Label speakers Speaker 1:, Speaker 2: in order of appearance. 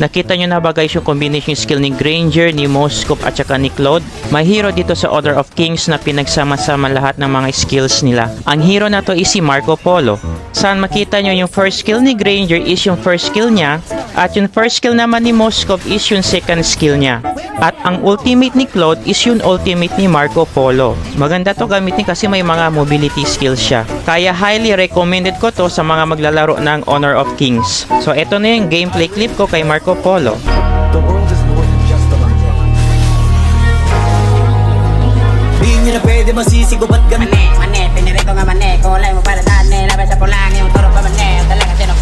Speaker 1: Nakita nyo na ba guys yung combination skill ni Granger, ni Moskov at saka ni Claude? May hero dito sa Order of Kings na pinagsama-sama lahat ng mga skills nila. Ang hero na to is si Marco Polo. Saan makita nyo yung first skill ni Granger is yung first skill niya, at yung first skill naman ni Moskov is yung second skill niya. At ang ultimate ni Claude is yung ultimate ni Marco Polo. Maganda to gamitin kasi may mga mobility skills siya. Kaya highly recommended ko to sa mga maglalaro ng Honor of Kings. So ito na yung gameplay clip ko kay Marco Polo.
Speaker 2: The world is more than just a market. Di nyo na pwede masisigo ba't ganun?
Speaker 3: Mane, pinirito nga mane, kulay mo para daan, labas sa pulang, yung turo pa mane, talaga sinok